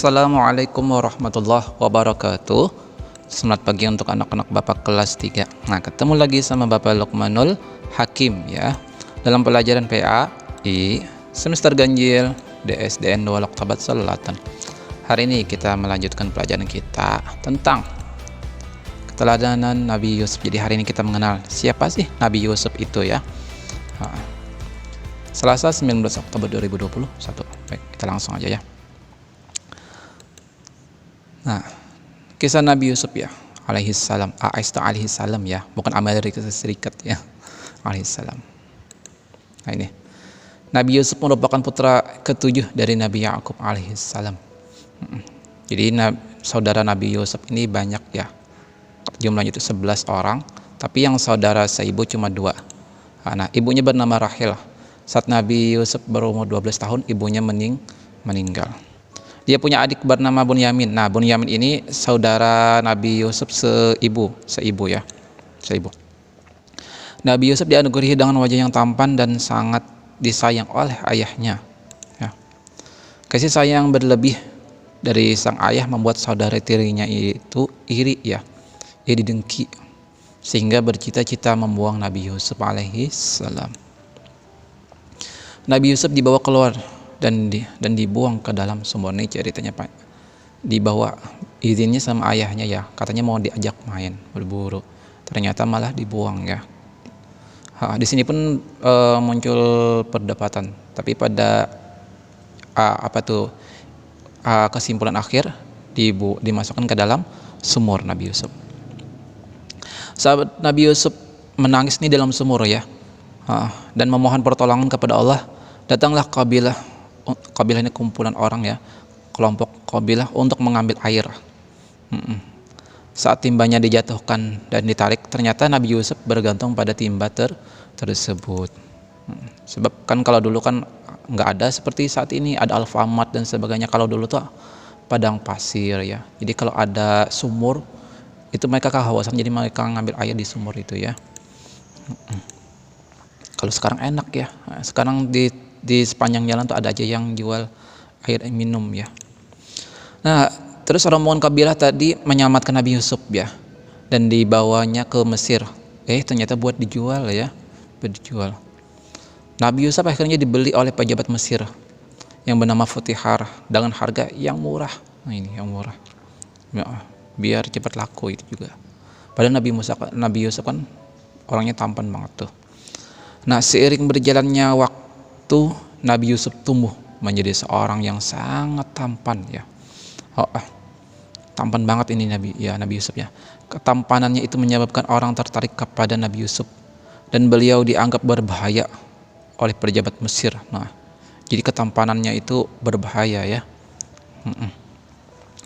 Assalamualaikum warahmatullahi wabarakatuh. Selamat pagi untuk anak-anak Bapak kelas 3. Nah, ketemu lagi sama Bapak Lukmanul Hakim ya. Dalam pelajaran PAI semester ganjil DSDN 2 Loktabat Selatan. Hari ini kita melanjutkan pelajaran kita tentang keteladanan Nabi Yusuf. Jadi hari ini kita mengenal siapa sih Nabi Yusuf itu ya. Selasa 19 Oktober 2021. Baik, kita langsung aja ya. Nah, kisah Nabi Yusuf ya, alaihissalam, alaihissalam ya, bukan Amerika Serikat ya, alaihissalam. Nah ini, Nabi Yusuf merupakan putra ketujuh dari Nabi Yakub alaihissalam. Jadi saudara Nabi Yusuf ini banyak ya, jumlahnya itu 11 orang, tapi yang saudara seibu cuma 2. Nah, ibunya bernama Rahel. Saat Nabi Yusuf berumur 12 tahun, ibunya meninggal. Dia punya adik bernama Bunyamin. Nah, Bunyamin ini saudara Nabi Yusuf seibu ya, seibu. Nabi Yusuf dianugerahi dengan wajah yang tampan dan sangat disayang oleh ayahnya. Ya. Kasih sayang berlebih dari sang ayah membuat saudara tirinya itu iri ya, iri dengki, sehingga bercita-cita membuang Nabi Yusuf alaihi salam. Nabi Yusuf dibawa keluar dan dibuang ke dalam sumur. Ini ceritanya Pak. Dibawa izinnya sama ayahnya ya, katanya mau diajak main berburu, ternyata malah dibuang ya. Di sini pun muncul perdebatan, tapi pada kesimpulan akhir dimasukkan ke dalam sumur Nabi Yusuf. Sahabat Nabi Yusuf menangis nih dalam sumur ya, dan memohon pertolongan kepada Allah. Datanglah kabilah ini kumpulan orang ya, kelompok kabilah untuk mengambil air. Saat timbanya dijatuhkan dan ditarik, ternyata Nabi Yusuf bergantung pada timba tersebut. Sebab kan kalau dulu kan nggak ada seperti saat ini, ada Alfamart dan sebagainya. Kalau dulu tuh padang pasir ya, jadi kalau ada sumur itu mereka kehausan, jadi mereka ngambil air di sumur itu ya. Kalau sekarang enak ya, sekarang di sepanjang jalan tuh ada aja yang jual air minum ya. Nah, terus rombongan kabilah tadi menyelamatkan Nabi Yusuf ya, dan dibawanya ke Mesir. Ternyata buat dijual ya, dijual. Nabi Yusuf akhirnya dibeli oleh pejabat Mesir yang bernama Futihar dengan harga yang murah. Nah ini yang murah ya, biar cepat laku itu juga. Padahal Nabi Yusuf kan orangnya tampan banget tuh. Nah, seiring berjalannya waktu, Nabi Yusuf tumbuh menjadi seorang yang sangat tampan ya. Tampan banget ini Nabi Yusuf ya. Ketampanannya itu menyebabkan orang tertarik kepada Nabi Yusuf, dan beliau dianggap berbahaya oleh pejabat Mesir. Nah, jadi ketampanannya itu berbahaya ya.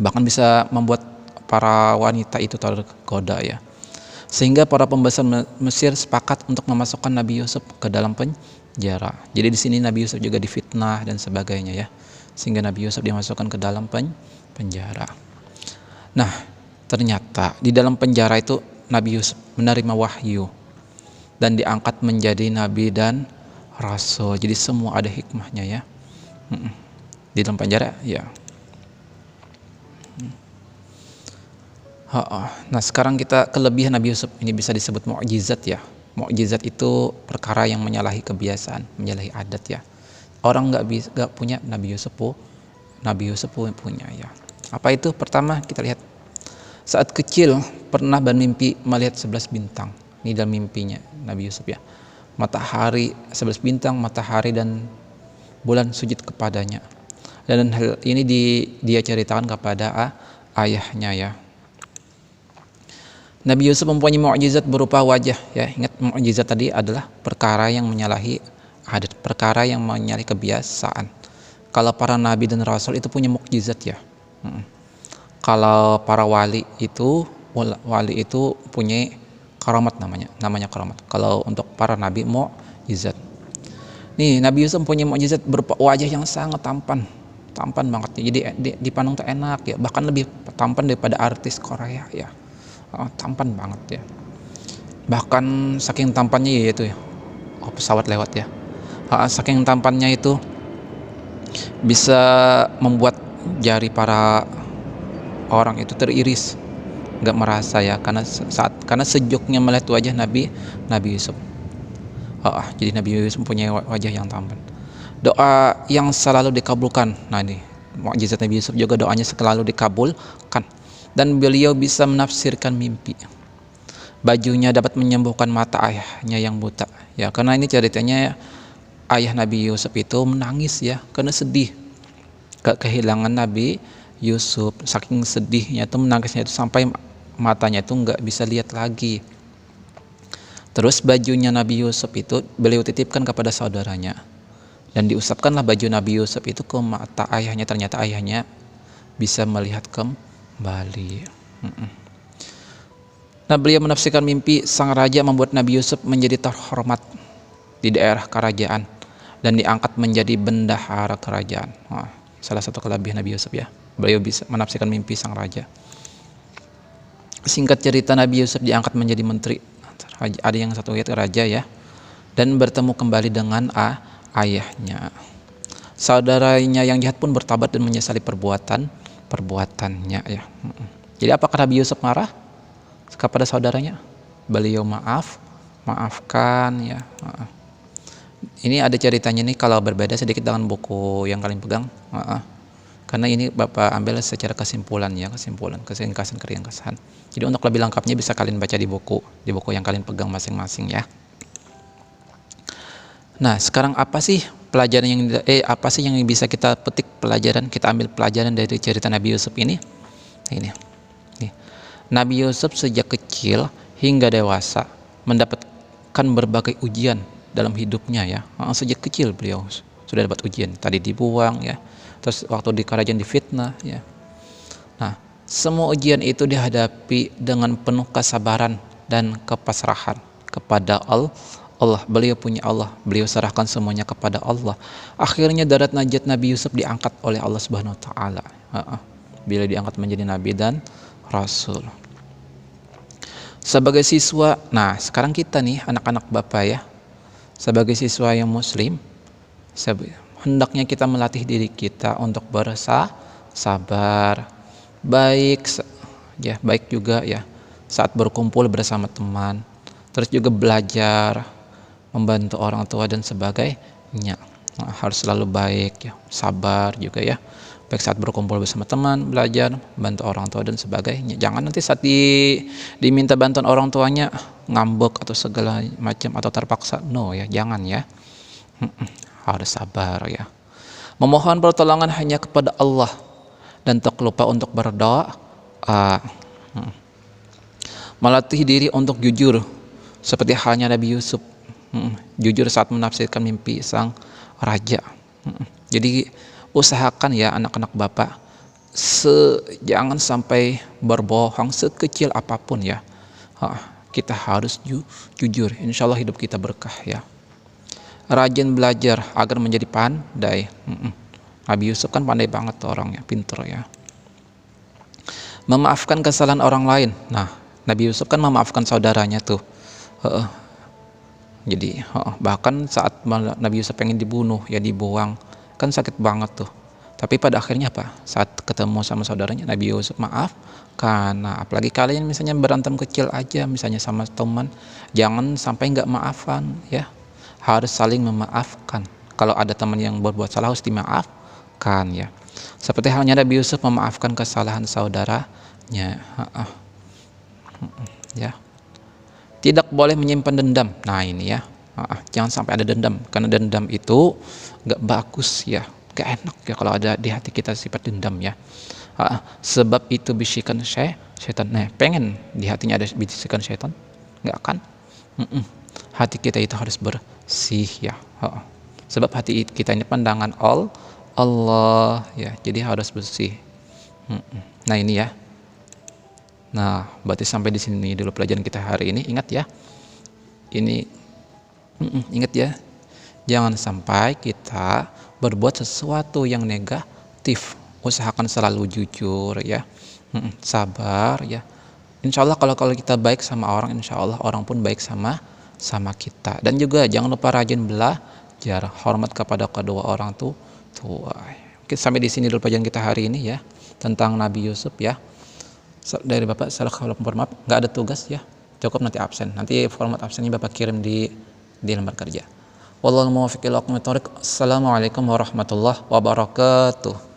Bahkan bisa membuat para wanita itu tergoda ya. Sehingga para pembesar Mesir sepakat untuk memasukkan Nabi Yusuf ke dalam penjara. Jadi di sini Nabi Yusuf juga difitnah dan sebagainya ya, sehingga Nabi Yusuf dimasukkan ke dalam penjara. Nah, ternyata di dalam penjara itu Nabi Yusuf menerima wahyu dan diangkat menjadi nabi dan rasul. Jadi semua ada hikmahnya ya. Di dalam penjara ya. Nah, sekarang kita kelebihan Nabi Yusuf ini bisa disebut mukjizat ya. Mukjizat itu perkara yang menyalahi kebiasaan, menyalahi adat ya. Orang nggak punya, Nabi Yusuf punya ya. Apa itu? Pertama kita lihat, saat kecil pernah bermimpi melihat 11 bintang. Ini dalam mimpinya Nabi Yusuf ya. Matahari, 11 bintang, matahari dan bulan sujud kepadanya. Dan hal ini dia ceritakan kepada ayahnya ya. Nabi Yusuf mempunyai mukjizat berupa wajah ya. Ingat, mukjizat tadi adalah perkara yang menyalahi adat, perkara yang menyalahi kebiasaan. Kalau para nabi dan rasul itu punya mukjizat ya. Kalau para wali itu punya karamat, namanya karamat. Kalau untuk para nabi mukjizat. Nih, Nabi Yusuf punya mukjizat berupa wajah yang sangat tampan banget. Jadi dipandang tuh enak ya, bahkan lebih tampan daripada artis Korea ya. Tampan banget ya. Bahkan saking tampannya yaitu ya, pesawat lewat ya. Saking tampannya itu bisa membuat jari para orang itu teriris, nggak merasa ya, karena sejuknya melihat wajah Nabi Yusuf. Jadi Nabi Yusuf mempunyai wajah yang tampan. Doa yang selalu dikabulkan. Nah ini mukjizat Nabi Yusuf juga, doanya selalu dikabulkan. Dan beliau bisa menafsirkan mimpi. Bajunya dapat menyembuhkan mata ayahnya yang buta. Ya, karena ini ceritanya ayah Nabi Yusuf itu menangis ya, karena sedih kehilangan Nabi Yusuf. Saking sedihnya itu, menangisnya itu sampai matanya itu nggak bisa lihat lagi. Terus bajunya Nabi Yusuf itu beliau titipkan kepada saudaranya, dan diusapkanlah baju Nabi Yusuf itu ke mata ayahnya. Ternyata ayahnya bisa melihat kembali. Nah, beliau menafsirkan mimpi sang raja membuat Nabi Yusuf menjadi terhormat di daerah kerajaan dan diangkat menjadi bendahara kerajaan. Salah satu kelebihan Nabi Yusuf ya, beliau bisa menafsirkan mimpi sang raja. Singkat cerita, Nabi Yusuf diangkat menjadi menteri. Ada yang satu ayat raja ya, dan bertemu kembali dengan ayahnya. Saudaranya yang jahat pun bertobat dan menyesali perbuatannya ya. Jadi apakah Nabi Yusuf marah kepada saudaranya? Beliau maafkan ya. Ini ada ceritanya nih, kalau berbeda sedikit dengan buku yang kalian pegang. Karena ini Bapak ambil secara kesimpulan, keringkasan. Jadi untuk lebih lengkapnya bisa kalian baca di buku yang kalian pegang masing-masing ya. Nah, sekarang apa sih yang bisa kita petik pelajaran, kita ambil pelajaran dari cerita Nabi Yusuf ini? Ini. Nabi Yusuf sejak kecil hingga dewasa mendapatkan berbagai ujian dalam hidupnya ya. Sejak kecil beliau sudah dapat ujian. Tadi dibuang ya. Terus waktu di kerajaan difitnah ya. Nah, semua ujian itu dihadapi dengan penuh kesabaran dan kepasrahan kepada Allah. Beliau punya Allah, beliau serahkan semuanya kepada Allah. Akhirnya darat najat Nabi Yusuf diangkat oleh Allah Subhanahu wa taala. Bila diangkat menjadi nabi dan rasul. Sebagai siswa, nah sekarang kita nih anak-anak Bapak ya, sebagai siswa yang muslim, hendaknya kita melatih diri kita untuk bersabar, baik juga ya saat berkumpul bersama teman, terus juga belajar, membantu orang tua dan sebagainya. Harus selalu baik ya, sabar juga ya, baik saat berkumpul bersama teman, belajar, bantu orang tua dan sebagainya. Jangan nanti saat diminta bantuan orang tuanya ngambek atau segala macam atau terpaksa, no ya, jangan ya. Harus sabar ya. Memohon pertolongan hanya kepada Allah dan tak lupa untuk berdoa. Melatih diri untuk jujur seperti halnya Nabi Yusuf. Jujur saat menafsirkan mimpi sang raja. Jadi usahakan ya anak-anak Bapak, jangan sampai berbohong sekecil apapun ya. Kita harus jujur. Insya Allah hidup kita berkah ya. Rajin belajar agar menjadi pandai. Nabi Yusuf kan pandai banget tuh orangnya, pinter ya. Memaafkan kesalahan orang lain. Nah, Nabi Yusuf kan memaafkan saudaranya tuh. Jadi bahkan saat Nabi Yusuf pengen dibunuh ya, dibuang, kan sakit banget tuh. Tapi pada akhirnya apa? Saat ketemu sama saudaranya, Nabi Yusuf maaf. Karena apalagi kalian misalnya berantem kecil aja, misalnya sama teman, jangan sampai nggak maafan ya. Harus saling memaafkan. Kalau ada teman yang berbuat salah harus dimaafkan ya. Seperti halnya Nabi Yusuf memaafkan kesalahan saudaranya. Ya. Tidak boleh menyimpan dendam. Nah ini ya. Jangan sampai ada dendam, karena dendam itu nggak bagus ya, nggak enak ya kalau ada di hati kita sifat dendam ya. Sebab itu bisikan setan. Nah, pengen di hatinya ada bisikan setan? Nggak akan. Hati kita itu harus bersih ya. Sebab hati kita ini pandangan Allah ya, jadi harus bersih. Nah ini ya. Nah, berarti sampai di sini dulu pelajaran kita hari ini. Ingat ya. Ingat ya. Jangan sampai kita berbuat sesuatu yang negatif. Usahakan selalu jujur ya. Sabar ya. Insya Allah kalau kita baik sama orang, insya Allah orang pun baik sama kita. Dan juga jangan lupa rajin belajar, hormat kepada kedua orang tua. Sampai di sini dulu pelajaran kita hari ini ya, tentang Nabi Yusuf ya. Dari Bapak salah kalau maaf, nggak ada tugas ya, cukup nanti absen. Nanti format absennya Bapak kirim di lembar kerja. Wallahul muwaffiq ila aqwamit thoriq. Assalamualaikum warahmatullahi wabarakatuh.